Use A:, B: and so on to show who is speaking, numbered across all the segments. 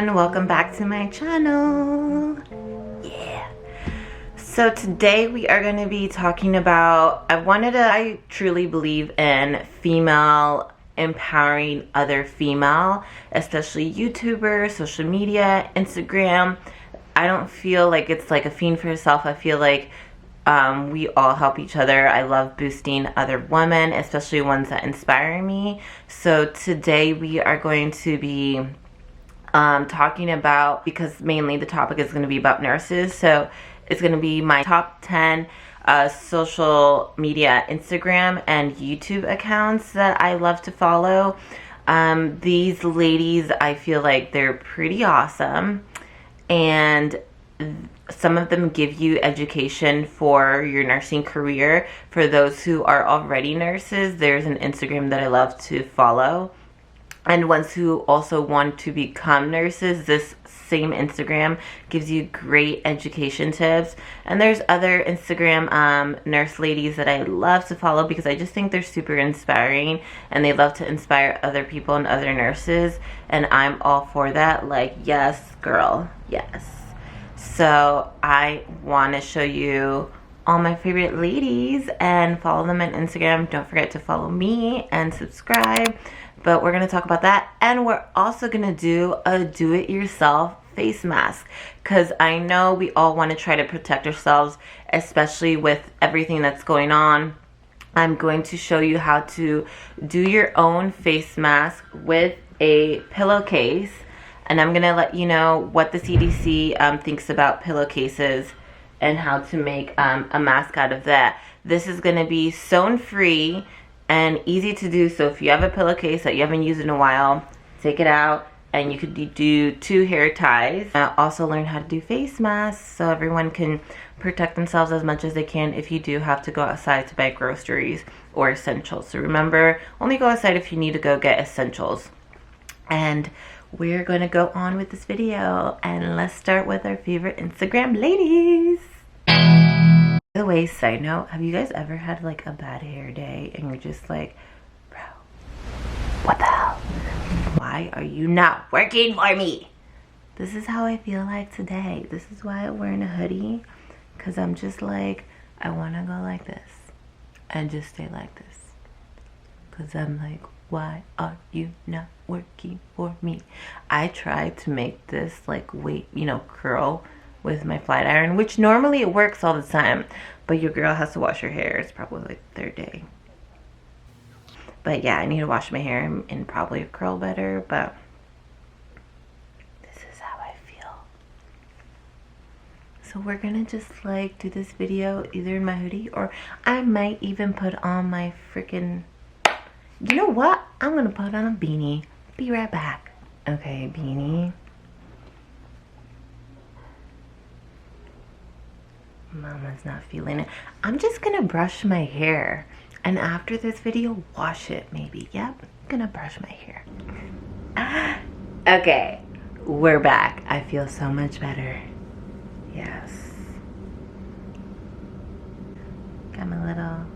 A: everyone, welcome back to my channel. Yeah. So today we are going to be talking about, I truly believe in female empowering other female, especially YouTubers, social media, Instagram. I don't feel like it's like a fiend for yourself. I feel like we all help each other. I love boosting other women, especially ones that inspire me. So today we are going to be talking about, because mainly the topic is going to be about nurses, so it's going to be my top 10 social media, Instagram and YouTube accounts that I love to follow. These ladies, I feel like they're pretty awesome, and some of them give you education for your nursing career. For those who are already nurses, there's an Instagram that I love to follow. And ones who also want to become nurses, this same Instagram gives you great education tips. And there's other Instagram nurse ladies that I love to follow because I just think they're super inspiring and they love to inspire other people and other nurses. And I'm all for that. Like, yes, girl, yes. So I want to show you all my favorite ladies and follow them on Instagram. Don't forget to follow me and subscribe. But we're going to talk about that, and we're also going to do a do-it-yourself face mask, because I know we all want to try to protect ourselves, especially with everything that's going on. I'm going to show you how to do your own face mask with a pillowcase, and I'm going to let you know what the CDC thinks about pillowcases and how to make a mask out of that. This is going to be sewn-free and easy to do. So if you have a pillowcase that you haven't used in a while, take it out and you could do 2 hair ties. Also learn how to do face masks so everyone can protect themselves as much as they can if you do have to go outside to buy groceries or essentials. So remember, only go outside if you need to go get essentials. And we're going to go on with this video, and let's start with our favorite Instagram ladies. By the way, side note, have you guys ever had like a bad hair day and you're just like, bro, what the hell? Why are you not working for me? This is how I feel like today. This is why I'm wearing a hoodie, because I'm just like, I want to go like this and just stay like this, because I'm like, why are you not working for me? I tried to make this like curl with my flat iron, which normally it works all the time, but your girl has to wash her hair. It's probably like the 3rd day. But yeah, I need to wash my hair and probably curl better, but this is how I feel. So we're gonna just like do this video either in my hoodie, or I might even put on my freaking, you know what? I'm gonna put on a beanie. Be right back. Okay, beanie. Mama's not feeling it. I'm just gonna brush my hair, and after this video, wash it maybe. Yep, I'm gonna brush my hair. Okay, we're back. I feel so much better. Yes. Got my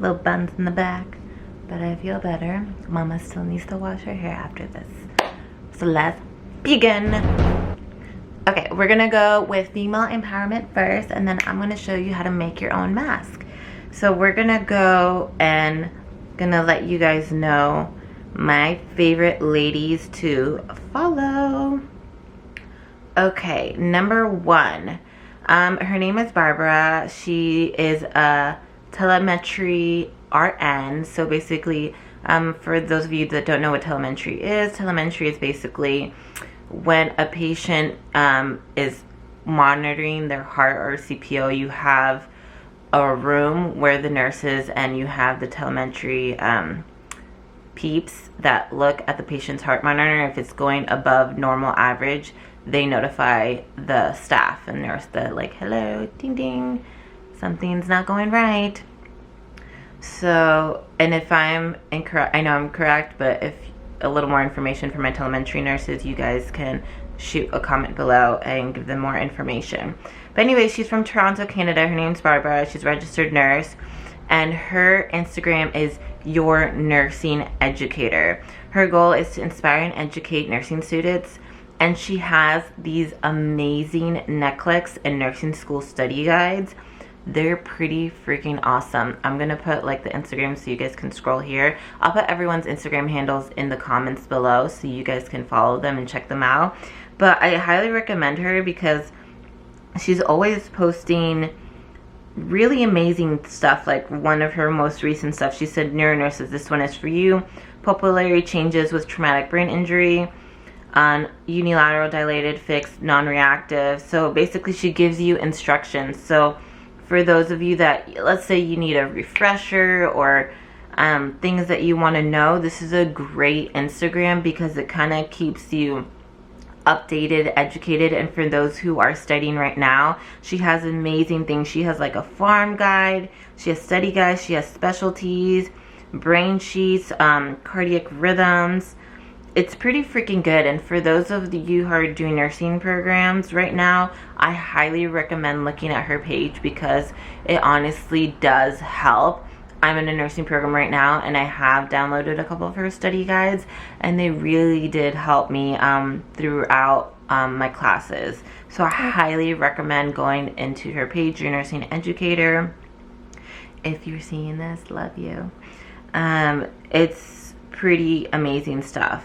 A: little buns in the back, but I feel better. Mama still needs to wash her hair after this. So let's begin. Okay, we're gonna go with female empowerment first, and then I'm gonna show you how to make your own mask. So we're gonna go and gonna let you guys know my favorite ladies to follow. Okay, number 1. Her name is Barbara. She is a telemetry RN. So basically, for those of you that don't know what telemetry is basically when a patient is monitoring their heart or CPO, you have a room where the nurses and you have the telemetry peeps that look at the patient's heart monitor. If it's going above normal average, they notify the staff and nurse that like, hello, ding ding, something's not going right. So, and if I'm incorrect, I know I'm correct, but if a little more information for my telemetry nurses, you guys can shoot a comment below and give them more information. But anyway, she's from Toronto, Canada. Her name's Barbara. She's a registered nurse, and her Instagram is Your Nursing Educator. Her goal is to inspire and educate nursing students And she has these amazing NCLEX and nursing school study guides. They're pretty freaking awesome. I'm gonna put like the Instagram so you guys can scroll here. I'll put everyone's Instagram handles in the comments below so you guys can follow them and check them out. But I highly recommend her because she's always posting really amazing stuff. Like one of her most recent stuff, she said, "Neuro nurses, this one is for you. Pupillary changes with traumatic brain injury on unilateral dilated fixed non-reactive." So basically she gives you instructions. So for those of you that, let's say you need a refresher or things that you want to know, this is a great Instagram because it kind of keeps you updated, educated. And for those who are studying right now, she has amazing things. She has like a farm guide, she has study guides, she has specialties, brain sheets, cardiac rhythms. It's pretty freaking good. And for those of you who are doing nursing programs right now, I highly recommend looking at her page because it honestly does help. I'm in a nursing program right now and I have downloaded a couple of her study guides and they really did help me throughout my classes. So I highly recommend going into her page, Your Nursing Educator. If you're seeing this, love you. It's pretty amazing stuff.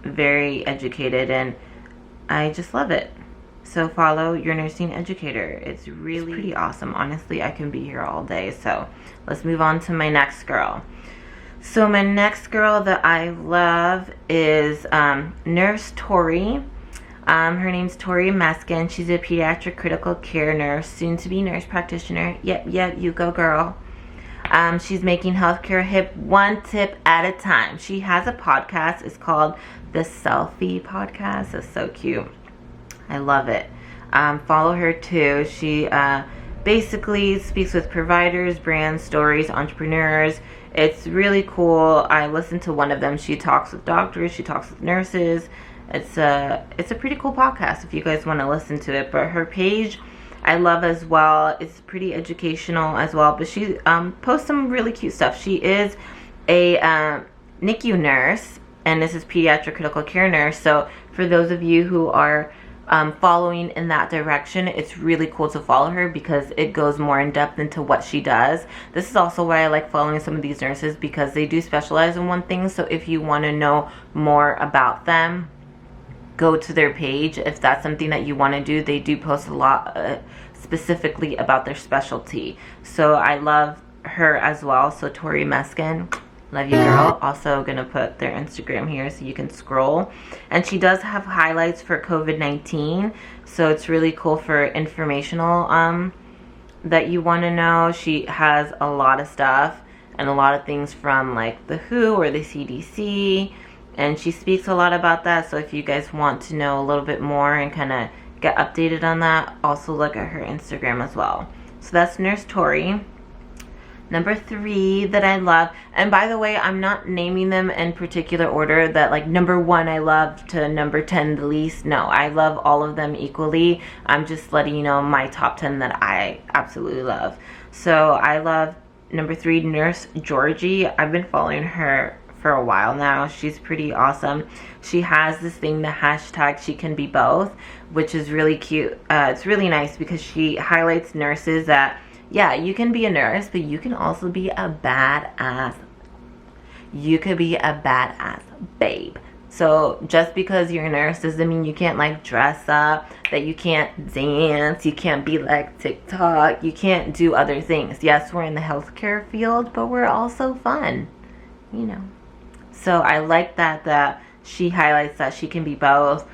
A: Very educated and I just love it. So follow Your Nursing Educator. It's pretty awesome. Honestly, I can be here all day. So let's move on to my next girl. So my next girl that I love is Nurse Tori. Her name's Tori Magen. She's a pediatric critical care nurse, soon to be nurse practitioner. Yep, you go girl. She's making healthcare hip, one tip at a time. She has a podcast. It's called the Selfie Podcast. It's so cute. I love it. Follow her too. She basically speaks with providers, brands, stories, entrepreneurs. It's really cool. I listened to one of them. She talks with doctors. She talks with nurses. It's a pretty cool podcast if you guys want to listen to it. But her page, I love as well. It's pretty educational as well. But she posts some really cute stuff. She is a NICU nurse, and this is pediatric critical care nurse. So for those of you who are following in that direction, it's really cool to follow her because it goes more in depth into what she does. This is also why I like following some of these nurses because they do specialize in one thing. So if you want to know more about them, go to their page. If that's something that you want to do, they do post a lot specifically about their specialty. So I love her as well. So Tori Magen, love you girl. Also gonna put their Instagram here so you can scroll. And she does have highlights for COVID-19, so it's really cool for informational that you want to know. She has a lot of stuff and a lot of things from like the WHO or the CDC, and she speaks a lot about that. So if you guys want to know a little bit more and kind of get updated on that, also look at her Instagram as well. So that's Nurse Tori. Number 3 that I love, and by the way, I'm not naming them in particular order that like number 1 I love to number 10 the least. No, I love all of them equally. I'm just letting you know my top 10 that I absolutely love. So I love number 3, Nurse Georgie. I've been following her for a while now. She's pretty awesome. She has this thing, the hashtag She Can Be Both, which is really cute. It's really nice because she highlights nurses that, yeah, you can be a nurse, but you can also be a badass. You could be a badass babe. So just because you're a nurse doesn't mean you can't like dress up, that you can't dance, you can't be like TikTok, you can't do other things. Yes, we're in the healthcare field, but we're also fun, you know. So I like that she highlights that she can be both.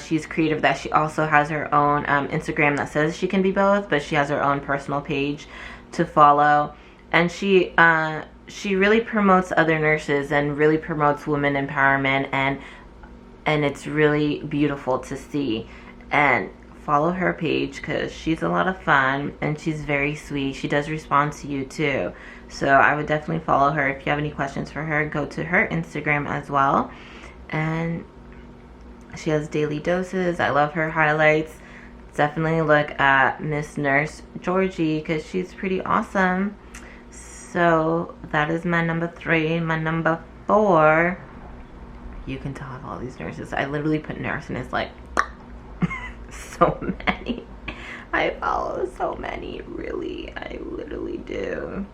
A: She's creative that she also has her own Instagram that says she can be both, but she has her own personal page to follow. And she really promotes other nurses and really promotes women empowerment, and it's really beautiful to see. And follow her page because she's a lot of fun and she's very sweet. She does respond to you too. So I would definitely follow her. If you have any questions for her, go to her Instagram as well. And she has daily doses. I love her highlights. Definitely look at Miss Nurse Georgie because she's pretty awesome. So that is my number 3. My number 4 you can tell I have all these nurses. I literally put nurse and it's like so many. I follow so many, really. I literally do.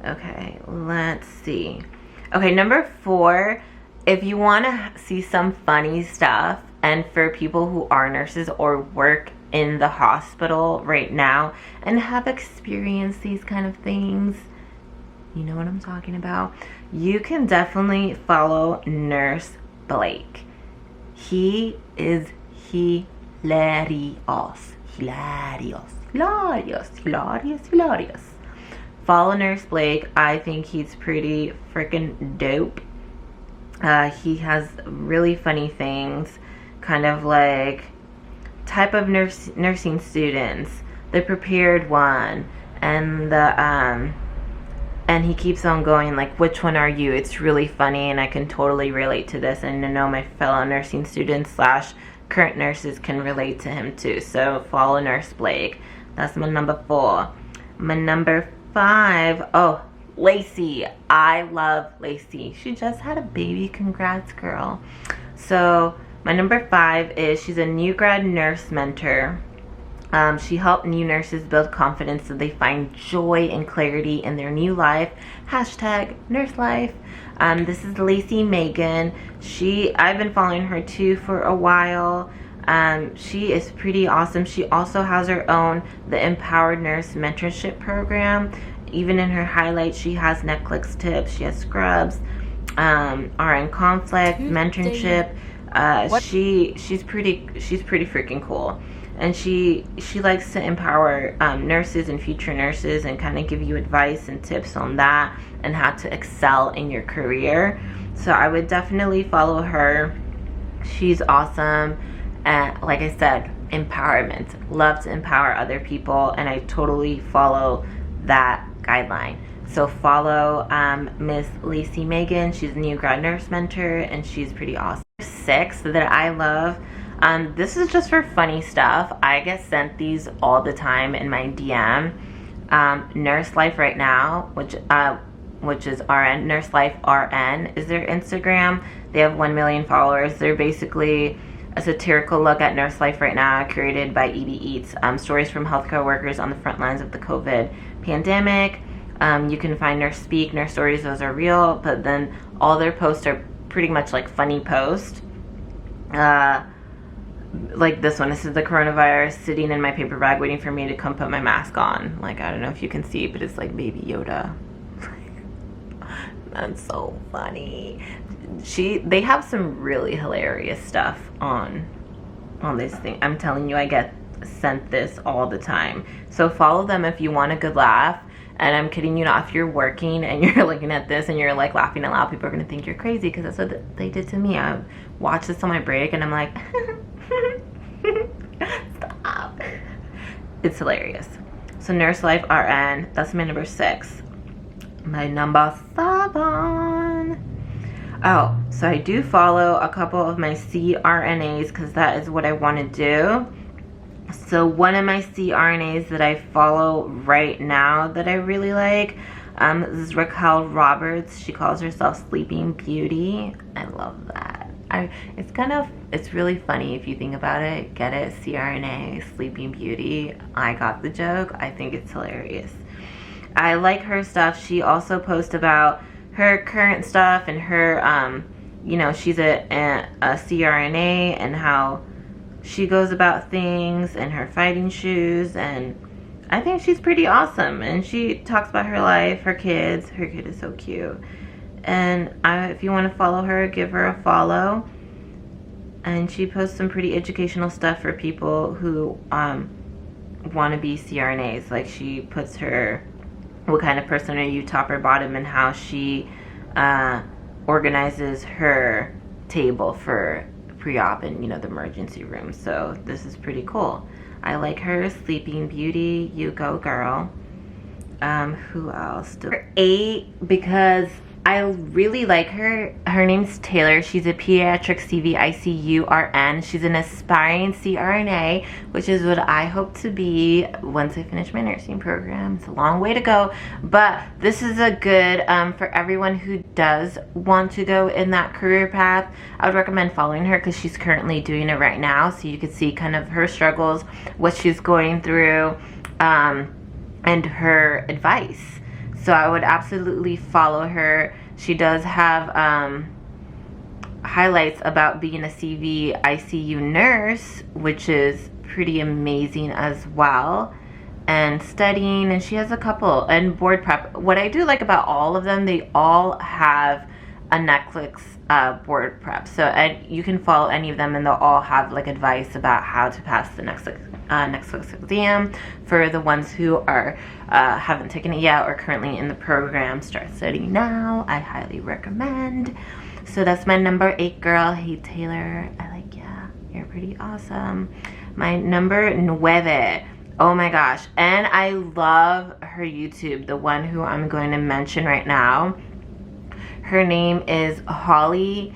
A: Okay, let's see. Okay, number 4, if you want to see some funny stuff, and for people who are nurses or work in the hospital right now and have experienced these kind of things, you know what I'm talking about, you can definitely follow Nurse Blake. He is hilarious. Follow Nurse Blake. I think he's pretty freaking dope. He has really funny things, kind of like type of nursing students, the prepared one, and the and he keeps on going like, which one are you? It's really funny, and I can totally relate to this, and I know my fellow nursing students / current nurses can relate to him too. So follow Nurse Blake. That's my number 4. My number 5, oh, Lacey. I love Lacey. She just had a baby. Congrats, girl. So my number 5 is she's a new grad nurse mentor. She helped new nurses build confidence so they find joy and clarity in their new life. #NurseLife. This is Lacey Magen. I've been following her too for a while. She is pretty awesome. She also has her own, the Empowered Nurse Mentorship Program. Even in her highlights, she has Netflix tips. She has scrubs, RN conflict, mentorship. She's pretty freaking cool. And she likes to empower nurses and future nurses and kind of give you advice and tips on that and how to excel in your career. So I would definitely follow her. She's awesome. And like I said, empowerment. Love to empower other people, and I totally follow that guideline. So follow Miss Lacey Magen. She's a new grad nurse mentor, and she's pretty awesome. 6 that I love. This is just for funny stuff. I get sent these all the time in my DM. Nurse Life Right Now, which is RN, NurseLifeRN is their Instagram. They have 1 million followers. They're basically a satirical look at nurse life right now, curated by Edie Eats. Stories from healthcare workers on the front lines of the COVID pandemic. You can find Nurse Speak, Nurse Stories, those are real, but then all their posts are pretty much like funny posts. Like this one, this is the coronavirus sitting in my paper bag waiting for me to come put my mask on. Like, I don't know if you can see, but it's like Baby Yoda. That's so funny. They have some really hilarious stuff on this thing. I'm telling you, I get sent this all the time. So follow them if you want a good laugh. And I'm kidding you not, if you're working and you're looking at this and you're like laughing out loud, people are gonna think you're crazy, because that's what they did to me. I watched this on my break and I'm like, stop. It's hilarious. So Nurse Life RN, that's my number 6. My number 7. Oh, so I do follow a couple of my CRNAs because that is what I want to do. So one of my CRNAs that I follow right now that I really like, this is Raquel Roberts. She calls herself Sleeping Beauty. I love that. It's really funny if you think about it. Get it? CRNA, Sleeping Beauty. I got the joke. I think it's hilarious. I like her stuff. She also posts about her current stuff and her, you know, she's a CRNA and how she goes about things and her fighting shoes, and I think she's pretty awesome. And she talks about her life, her kids. Her kid is so cute. And if you want to follow her, give her a follow. And she posts some pretty educational stuff for people who want to be CRNAs. Like, she puts her, what kind of person are you, top or bottom, and how she organizes her table for pre-op and, you know, the emergency room. So this is pretty cool. I like her. Sleeping Beauty, you go girl. Who else? 8, because I really like her. Her name's Taylor. She's a pediatric CV RN. She's an aspiring CRNA, which is what I hope to be once I finish my nursing program. It's a long way to go, but this is a good for everyone who does want to go in that career path. I would recommend following her because she's currently doing it right now, so you could see kind of her struggles, what she's going through, and her advice. So I would absolutely follow her. She does have highlights about being a CV ICU nurse, which is pretty amazing as well, and studying, and she has a couple, and board prep. What I do like about all of them, they all have a Netflix board prep, so you can follow any of them and they'll all have like advice about how to pass the Netflix exam. For the ones who are haven't taken it yet or currently in the program, start studying now. I highly recommend. So that's my number 8 girl. Hey Taylor, I like ya. You're pretty awesome. My number 9. Oh my gosh, and I love her YouTube, the one who I'm going to mention right now. Her name is Holley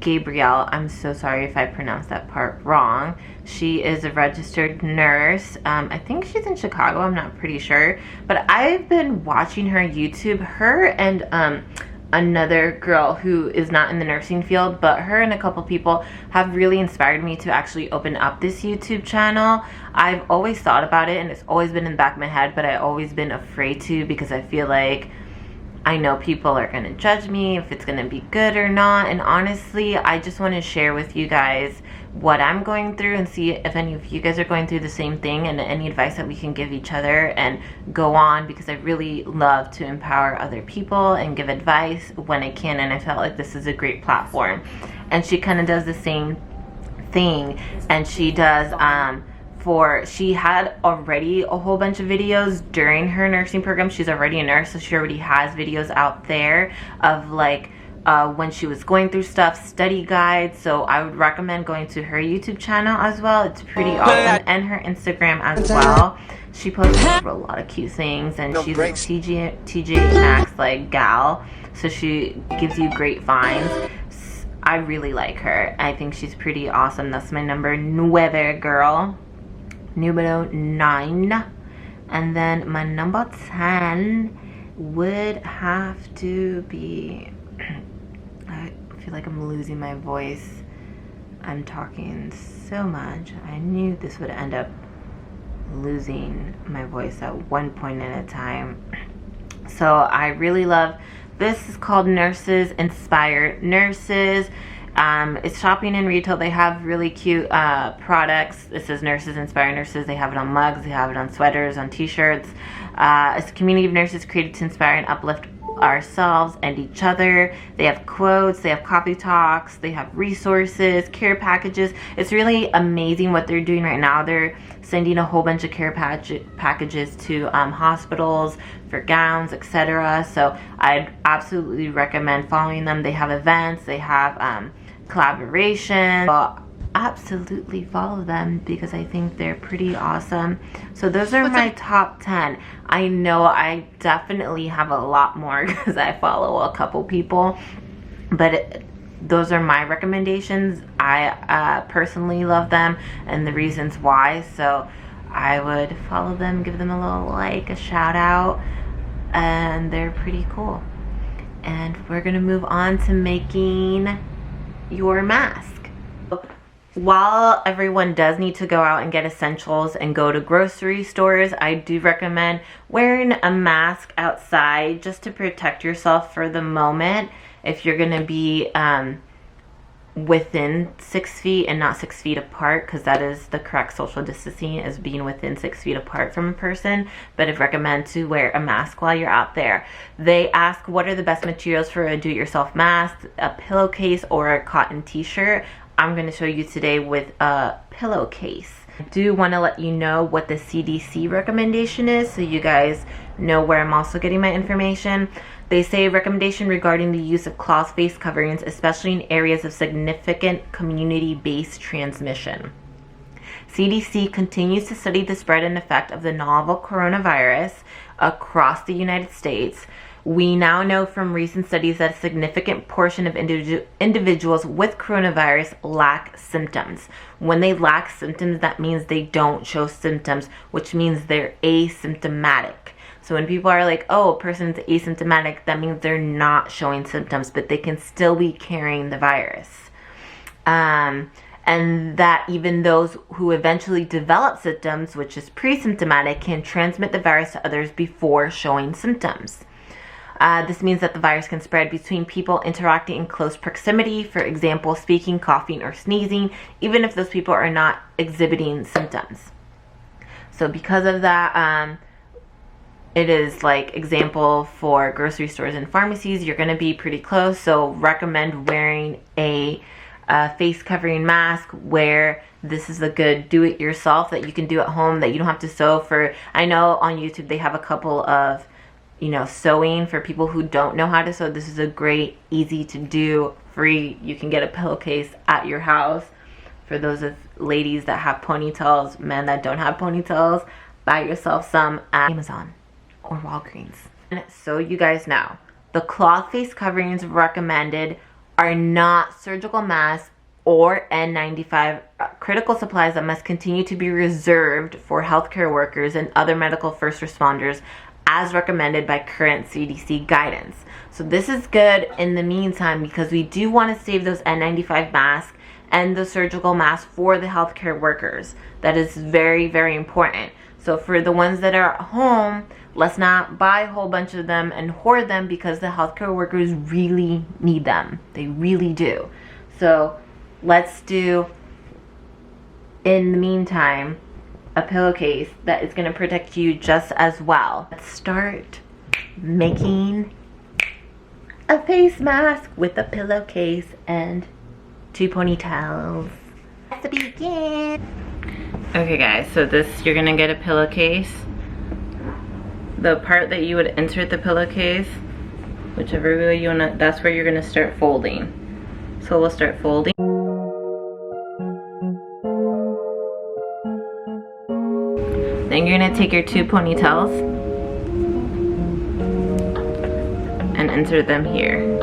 A: Gabrielle. I'm so sorry if I pronounced that part wrong. She is a registered nurse. I think she's in Chicago, I'm not pretty sure. But I've been watching her YouTube. Her and another girl who is not in the nursing field, but her and a couple people have really inspired me to actually open up this YouTube channel. I've always thought about it and it's always been in the back of my head, but I've always been afraid to, because I feel like I know people are going to judge me if it's going to be good or not. And honestly, I just want to share with you guys what I'm going through and see if any of you guys are going through the same thing, and any advice that we can give each other and go on, because I really love to empower other people and give advice when I can, and I felt like this is a great platform. And she kind of does the same thing, and she does she had already a whole bunch of videos during her nursing program. She's already a nurse, so she already has videos out there of like when she was going through stuff, study guides. So I would recommend going to her YouTube channel as well. It's pretty awesome, and her Instagram as well. She posts a lot of cute things, and she's a TJ Maxx like gal, so she gives you great finds. I really like her. I think she's pretty awesome. That's my number 9 girl. Numero 9. And then my number 10 would have to be, I feel like I'm losing my voice. I'm talking so much. I knew this would end up losing my voice at one point in a time. So I really love, this is called Nurses Inspired Nurses. It's shopping in retail. They have really cute products. It says Nurses Inspire Nurses. They have it on mugs. They have it on sweaters, on t-shirts. It's a community of nurses created to inspire and uplift ourselves and each other. They have quotes. They have coffee talks. They have resources, care packages. It's really amazing what they're doing right now. They're sending a whole bunch of care packages to hospitals for gowns, etc. So I'd absolutely recommend following them. They have events. They have collaboration. So absolutely follow them because I think they're pretty awesome. So those are my top 10. I know I definitely have a lot more because I follow a couple people, but those are my recommendations. I personally love them and the reasons why, so I would follow them, give them a little like, a shout out, and they're pretty cool. And we're gonna move on to making your mask. While everyone does need to go out and get essentials and go to grocery stores, I do recommend wearing a mask outside just to protect yourself for the moment. If you're gonna be within 6 feet and not 6 feet apart, because that is the correct social distancing, is being within 6 feet apart from a person. But I'd recommend to wear a mask while you're out there. They ask what are the best materials for a do-it-yourself mask, a pillowcase or a cotton t-shirt. I'm going to show you today with a pillowcase. I do want to let you know what the CDC recommendation is, so you guys know where I'm also getting my information. They say recommendation regarding the use of cloth face coverings, especially in areas of significant community-based transmission. CDC continues to study the spread and effect of the novel coronavirus across the United States, We now know from recent studies that a significant portion of individuals with coronavirus lack symptoms. When they lack symptoms, that means they don't show symptoms, which means they're asymptomatic. So when people are like, oh, a person's asymptomatic, that means they're not showing symptoms, but they can still be carrying the virus. And that even those who eventually develop symptoms, which is pre-symptomatic, can transmit the virus to others before showing symptoms. This means that the virus can spread between people interacting in close proximity, for example, speaking, coughing, or sneezing, even if those people are not exhibiting symptoms. So because of that, it is like example for grocery stores and pharmacies, you're going to be pretty close. So recommend wearing a face covering mask where this is a good do-it-yourself that you can do at home, that you don't have to sew for. I know on YouTube they have a couple of, you know, sewing for people who don't know how to sew. This is a great, easy to do, free. You can get a pillowcase at your house. For those of ladies that have ponytails, men that don't have ponytails, buy yourself some at Amazon or Walgreens. And so you guys know, the cloth face coverings recommended are not surgical masks or N95 critical supplies that must continue to be reserved for healthcare workers and other medical first responders as recommended by current CDC guidance. So this is good in the meantime because we do want to save those N95 masks and the surgical masks for the healthcare workers. That is very, very important. So for the ones that are at home, let's not buy a whole bunch of them and hoard them because the healthcare workers really need them. They really do. So let's do, in the meantime, a pillowcase that is going to protect you just as well. Let's start making a face mask with a pillowcase and 2 ponytails. Let's begin. Okay guys, so this, you're going to get a pillowcase. The part that you would insert the pillowcase, whichever way you want to, that's where you're going to start folding. So we'll start folding. Then you're going to take your 2 ponytails and insert them here.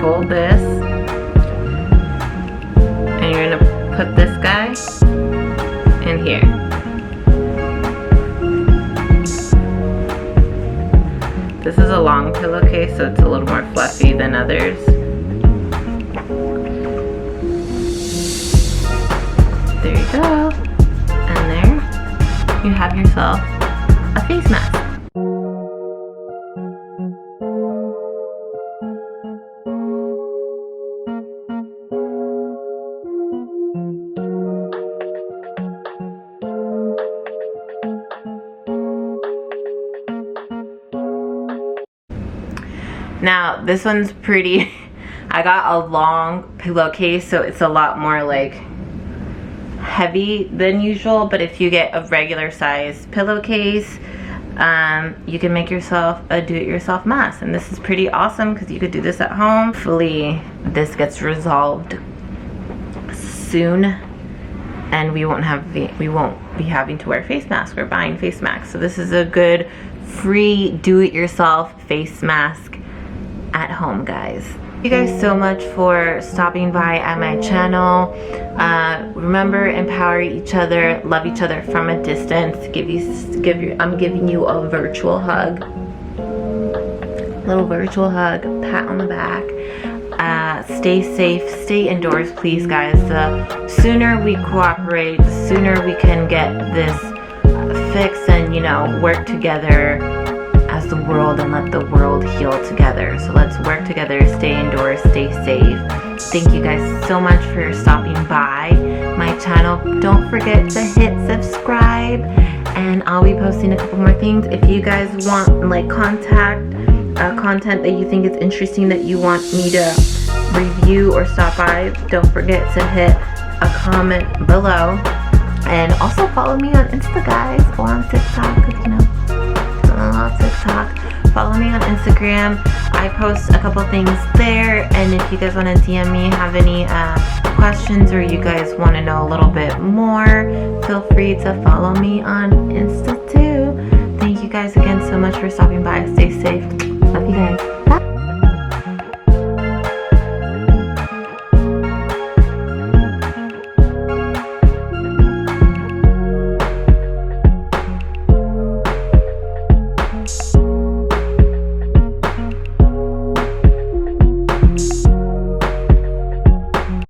A: Fold this, and you're going to put this guy in here. This is a long pillowcase, so it's a little more fluffy than others. There you go. And there you have yourself a face mask. Now this one's pretty, I got a long pillowcase, so it's a lot more like heavy than usual, but if you get a regular size pillowcase, you can make yourself a do-it-yourself mask, and this is pretty awesome because you could do this at home. Hopefully this gets resolved soon and we won't be having to wear face masks or buying face masks. So this is a good free do-it-yourself face mask at home, guys. Thank you guys so much for stopping by at my channel. Remember, empower each other, love each other from a distance. I'm giving you a virtual hug, little virtual hug, pat on the back. Stay safe, stay indoors, please, guys. The sooner we cooperate, the sooner we can get this fixed and, you know, work together as the world and let the world heal together. So let's work together, stay indoors, stay safe. Thank you guys so much for stopping by my channel. Don't forget to hit subscribe, and I'll be posting a couple more things. If you guys want like content that you think is interesting that you want me to review or stop by, don't forget to hit a comment below. And also follow me on Insta, guys, or on TikTok, because you know, on TikTok follow me on Instagram. I post a couple things there, and if you guys want to DM me, have any questions, or you guys want to know a little bit more, feel free to follow me on Insta too. Thank you guys again so much for stopping by. Stay safe.